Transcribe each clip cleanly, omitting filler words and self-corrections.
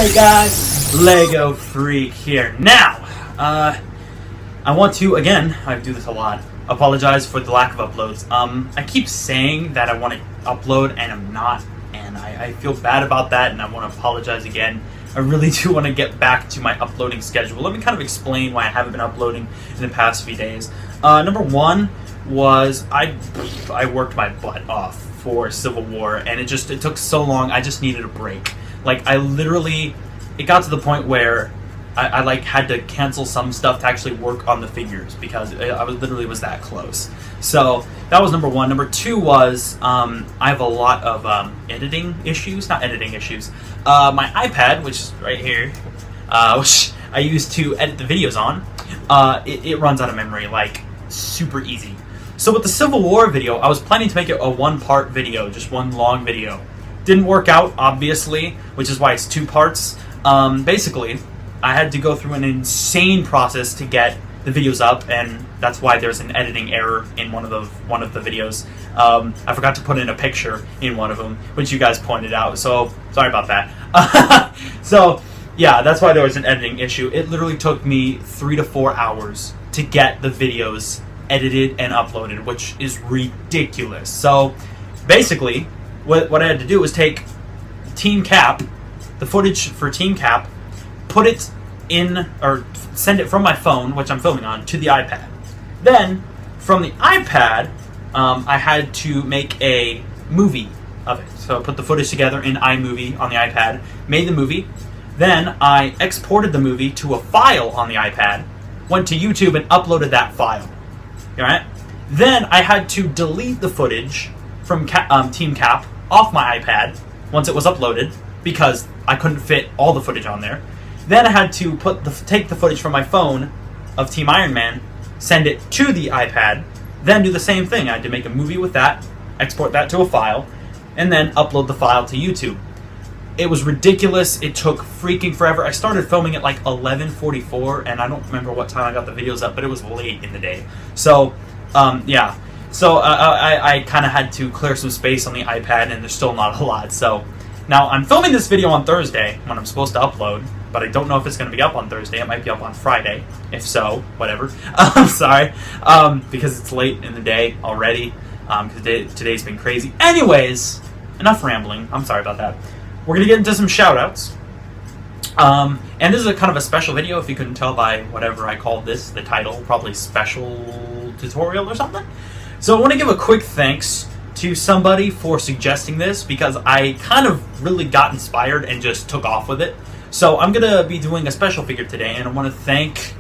Hey guys, Lego Freak here. Now, I want to, again, I do this a lot, apologize for the lack of uploads. I keep saying that I want to upload and I'm not, and I feel bad about that, and I want to apologize again. I really do want to get back to my uploading schedule. Let me kind of explain why I haven't been uploading in the past few days. Number one was I worked my butt off for Civil War, and it took so long. I just needed a break. Like, it got to the point where I like had to cancel some stuff to actually work on the figures because I literally was that close. So that was number one. Number two was I have a lot of editing issues. Not editing issues. My iPad, which is right here, which I use to edit the videos on, it runs out of memory like super easy. So with the Civil War video, I was planning to make it a one-part video, just one long video. Didn't work out, obviously, which is why it's two parts. Basically, I had to go through an insane process to get the videos up, and that's why there's an editing error in one of the videos. I forgot to put in a picture in one of them, which you guys pointed out, so sorry about that. So, yeah, that's why there was an editing issue. It literally took me 3 to 4 hours to get the videos edited and uploaded, which is ridiculous. So, basically, what I had to do was take Team Cap, the footage for Team Cap, put it in, or send it from my phone, which I'm filming on, to the iPad. Then, from the iPad, I had to make a movie of it. So I put the footage together in iMovie on the iPad, made the movie. Then I exported the movie to a file on the iPad, went to YouTube and uploaded that file. Alright? Then I had to delete the footage from Team Cap off my iPad once it was uploaded because I couldn't fit all the footage on there. Then I had to take the footage from my phone of Team Iron Man, send it to the iPad, then do the same thing. I had to make a movie with that, export that to a file, and then upload the file to YouTube. It was ridiculous. It took freaking forever. I started filming at like 11:44, and I don't remember what time I got the videos up, but it was late in the day. So, yeah. So I kind of had to clear some space on the iPad, and there's still not a lot. So now I'm filming this video on Thursday when I'm supposed to upload, but I don't know if it's going to be up on Thursday. It might be up on Friday. If so, whatever. I'm sorry, because it's late in the day already. Because today's been crazy. Anyways, enough rambling. I'm sorry about that. We're going to get into some shout-outs. And this is a kind of a special video, if you couldn't tell by whatever I called this, the title, probably special tutorial or something. So I want to give a quick thanks to somebody for suggesting this because I kind of really got inspired and just took off with it. So I'm going to be doing a special figure today, and I want to thank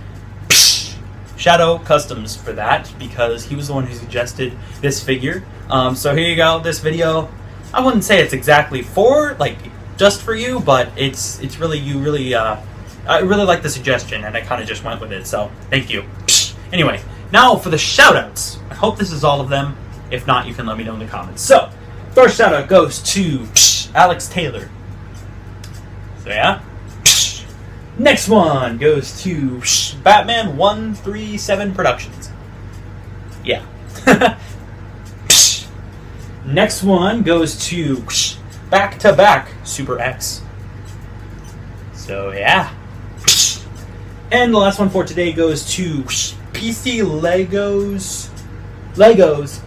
Shadow Customs for that because he was the one who suggested this figure. So here you go, this video. I wouldn't say it's exactly just for you, but it's really, I really like the suggestion, and I kind of just went with it, so thank you. Anyway, now for the shout-outs. I hope this is all of them. If not, you can let me know in the comments. So, first shout-out goes to Alex Taylor. So yeah. Next one goes to Batman 137 Productions. Yeah. Next one goes to Back to Back Super X. So yeah. And the last one for today goes to PC Legos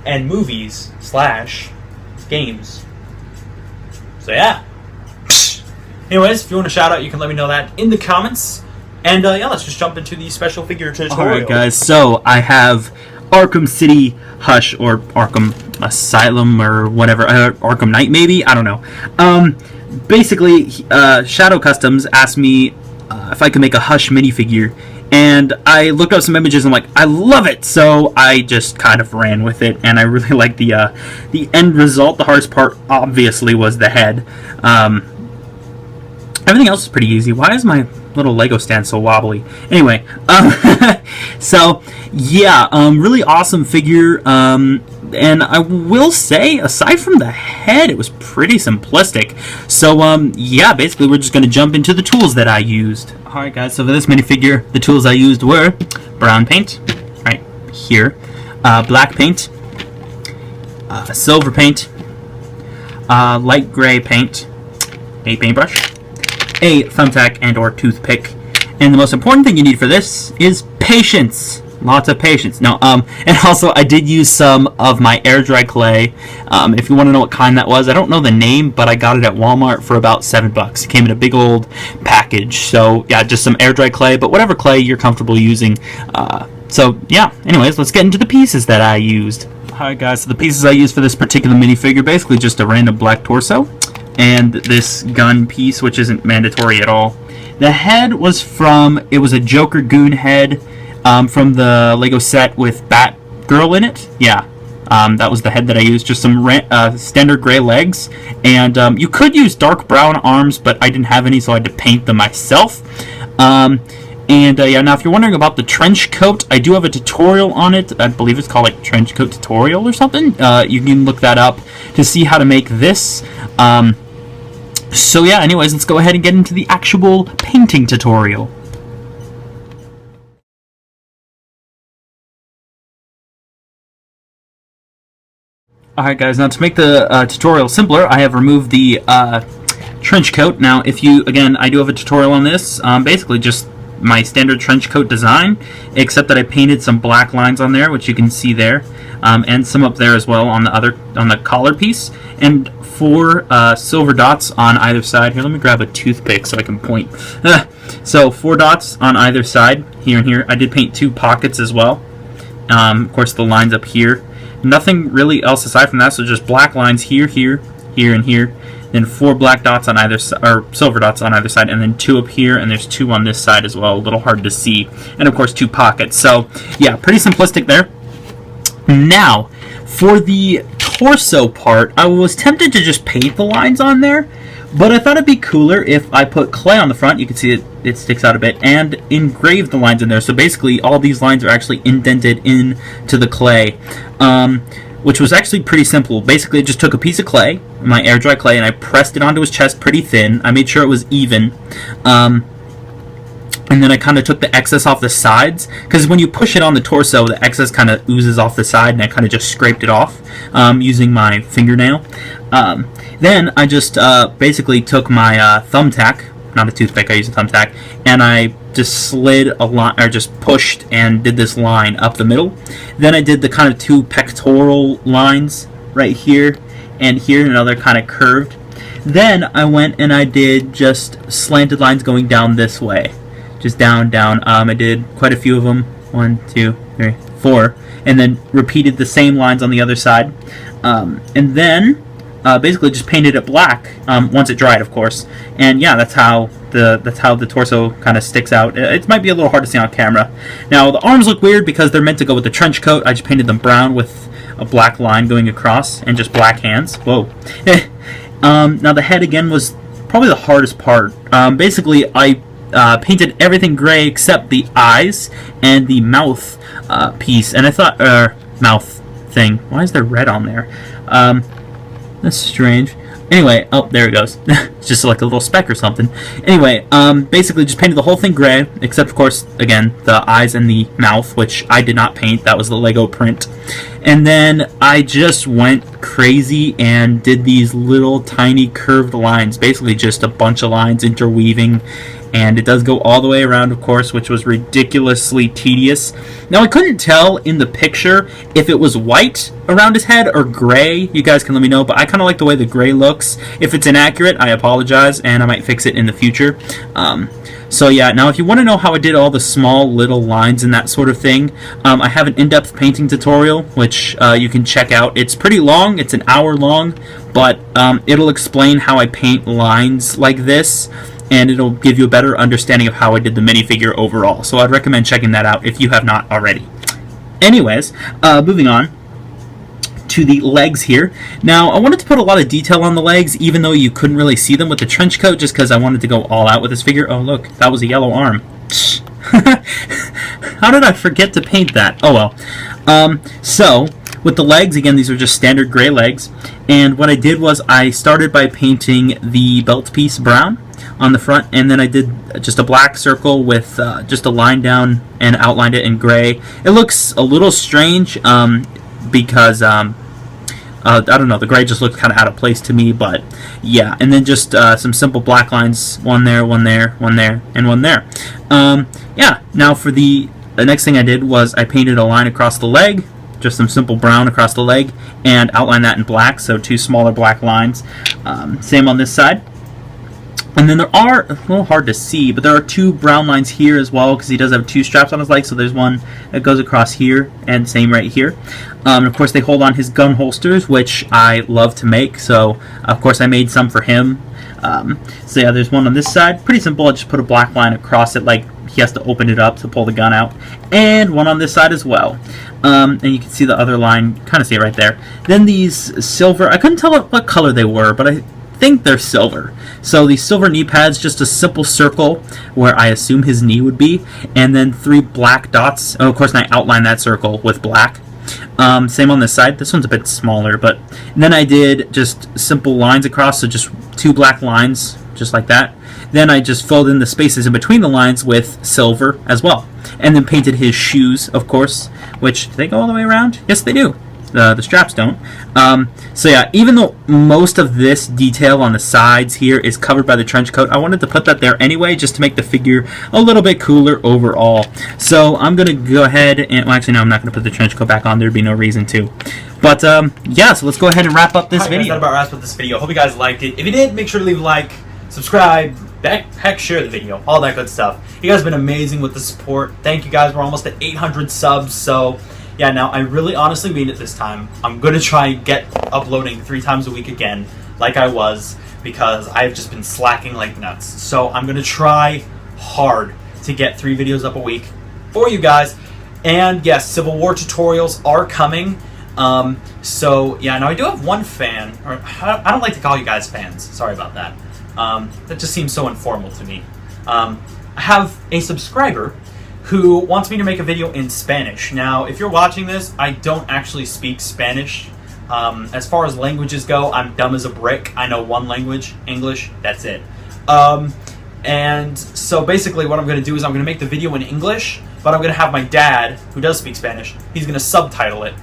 and Movies / Games. So yeah. Anyways, if you want to shout out, you can let me know that in the comments. And yeah, let's just jump into the special figure tutorial. Alright guys, so I have Arkham City Hush, or Arkham Asylum, or whatever, Arkham Knight maybe? I don't know. Basically, Shadow Customs asked me if I could make a Hush minifigure, and I looked up some images and I'm like, I love it! So I just kind of ran with it, and I really like the end result. The hardest part, obviously, was the head. Everything else is pretty easy. Why is my little Lego stand so wobbly? Anyway, so yeah, really awesome figure. And I will say, aside from the head, it was pretty simplistic. So yeah, basically we're just going to jump into the tools that I used. Alright guys, so for this minifigure, the tools I used were brown paint, right here, black paint, silver paint, light gray paint, a paintbrush, a thumbtack and or toothpick. And the most important thing you need for this is patience. Lots of patience. Now, and also I did use some of my air dry clay. If you want to know what kind that was, I don't know the name, but I got it at Walmart for about $7. It came in a big old package. So yeah, just some air dry clay, but whatever clay you're comfortable using. So yeah, anyways, let's get into the pieces that I used. Alright guys, so the pieces I used for this particular minifigure, basically just a random black torso, and this gun piece, which isn't mandatory at all. The head was it was a Joker Goon head, from the Lego set with Batgirl in it. Yeah, that was the head that I used. Just some standard gray legs, and you could use dark brown arms, but I didn't have any, so I had to paint them myself. Yeah, now if you're wondering about the trench coat, I do have a tutorial on it. I believe it's called like trench coat tutorial or something. You can look that up to see how to make this. So yeah, anyways, let's go ahead and get into the actual painting tutorial. Alright guys, now to make the tutorial simpler, I have removed the trench coat. Now if you, again, I do have a tutorial on this, basically just my standard trench coat design, except that I painted some black lines on there, which you can see there, and some up there as well on the collar piece, and 4 silver dots on either side. Here, let me grab a toothpick so I can point. So 4 dots on either side, here and here. I did paint 2 pockets as well. Of course, the lines up here. Nothing really else aside from that, so just black lines here, here, here, and here. Then 4 black dots on either side, or silver dots on either side, and then 2 up here, and there's 2 on this side as well. A little hard to see, and of course 2 pockets. So yeah, pretty simplistic there. Now, for the torso part, I was tempted to just paint the lines on there, but I thought it'd be cooler if I put clay on the front. You can see it sticks out a bit, and engrave the lines in there. So basically, all these lines are actually indented into the clay, which was actually pretty simple. Basically, I just took a piece of clay, my air dry clay, and I pressed it onto his chest pretty thin. I made sure it was even. And then I kind of took the excess off the sides, because when you push it on the torso, the excess kind of oozes off the side, and I kind of just scraped it off using my fingernail. Then I just basically took my thumbtack, not a toothpick, I used a thumbtack, and I just slid a line, or just pushed and did this line up the middle. Then I did the kind of 2 pectoral lines right here and here, another kind of curved. Then I went and I did just slanted lines going down this way. Just down, down. I did quite a few of them. 1, 2, 3, 4. And then repeated the same lines on the other side. And then basically just painted it black once it dried, of course. And yeah, that's how the torso kind of sticks out. It might be a little hard to see on camera. Now the arms look weird because they're meant to go with the trench coat. I just painted them brown with a black line going across and just black hands. Whoa. Now the head again was probably the hardest part. Basically I painted everything gray except the eyes and the mouth piece. And I thought, mouth thing. Why is there red on there? That's strange. Anyway, oh, there it goes. It's just like a little speck or something. Anyway, basically just painted the whole thing gray, except, of course, again, the eyes and the mouth, which I did not paint. That was the Lego print. And then I just went crazy and did these little tiny curved lines, basically just a bunch of lines interweaving. And it does go all the way around, of course, which was ridiculously tedious. Now, I couldn't tell in the picture if it was white around his head or gray. You guys can let me know, but I kind of like the way the gray looks. If it's inaccurate, I apologize, and I might fix it in the future. So yeah, now if you want to know how I did all the small little lines and that sort of thing, I have an in-depth painting tutorial, which you can check out. It's pretty long. It's an hour long, but it'll explain how I paint lines like this, and it'll give you a better understanding of how I did the minifigure overall. So I'd recommend checking that out if you have not already. Anyways, moving on to the legs here. Now, I wanted to put a lot of detail on the legs, even though you couldn't really see them with the trench coat, just because I wanted to go all out with this figure. Oh, look, that was a yellow arm. How did I forget to paint that? Oh, well. So, with the legs, again, these are just standard gray legs. And what I did was I started by painting the belt piece brown on the front, and then I did just a black circle with just a line down and outlined it in gray. It looks a little strange because I don't know, the gray just looked kind of out of place to me, but yeah. And then just some simple black lines, one there, one there, one there, and one there. Yeah, now for the next thing I did was I painted a line across the leg, just some simple brown across the leg, and outline that in black, so 2 smaller black lines. Same on this side. And then there are, a little hard to see, but there are 2 brown lines here as well, because he does have 2 straps on his leg, so there's one that goes across here, and same right here. And of course they hold on his gun holsters, which I love to make, so of course I made some for him. So yeah, there's one on this side, pretty simple. I just put a black line across it, like he has to open it up to pull the gun out, and one on this side as well. And you can see the other line, kind of see it right there. Then these silver, I couldn't tell what color they were, but I think they're silver. So these silver knee pads, just a simple circle where I assume his knee would be, and then 3 black dots. Oh, of course, and I outline that circle with black. Same on this side. This one's a bit smaller, but and then I did just simple lines across, so just 2 black lines, just like that. Then I just filled in the spaces in between the lines with silver as well, and then painted his shoes, of course, which, do they go all the way around? Yes, they do. The straps don't. So yeah, even though most of this detail on the sides here is covered by the trench coat, I wanted to put that there anyway, just to make the figure a little bit cooler overall. So I'm going to go ahead and, well, actually no, I'm not going to put the trench coat back on. There'd be no reason to. But yeah, so let's go ahead and wrap up this video. That's about wraps up this video. Hope you guys liked it. If you did, make sure to leave a like, subscribe, heck, share the video, all that good stuff. You guys have been amazing with the support. Thank you guys. We're almost at 800 subs, so yeah, now I really honestly mean it this time. I'm going to try and get uploading 3 times a week again, like I was, because I've just been slacking like nuts. So I'm going to try hard to get 3 videos up a week for you guys. And yes, Civil War tutorials are coming. So yeah, now I do have one fan, or I don't like to call you guys fans. Sorry about that. That just seems so informal to me. I have a subscriber who wants me to make a video in Spanish. Now, if you're watching this, I don't actually speak Spanish. As far as languages go, I'm dumb as a brick. I know one language, English, that's it. And so basically what I'm going to do is I'm going to make the video in English, but I'm going to have my dad, who does speak Spanish, he's going to subtitle it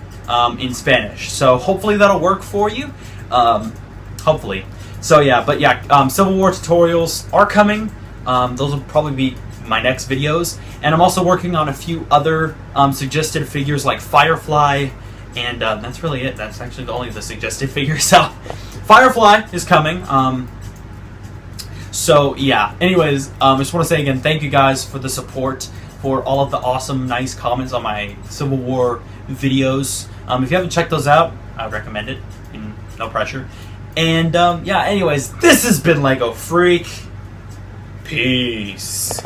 in Spanish. So hopefully that'll work for you. Hopefully. So yeah, but yeah, Civil War tutorials are coming. Those will probably be my next videos, and I'm also working on a few other suggested figures like Firefly, and that's really it. That's actually only the suggested figure. So Firefly is coming. So yeah, anyways, I just want to say again, thank you guys for the support, for all of the awesome, nice comments on my Civil War videos. If you haven't checked those out, I would recommend it. No pressure. And yeah, anyways, this has been Lego Freak. Peace.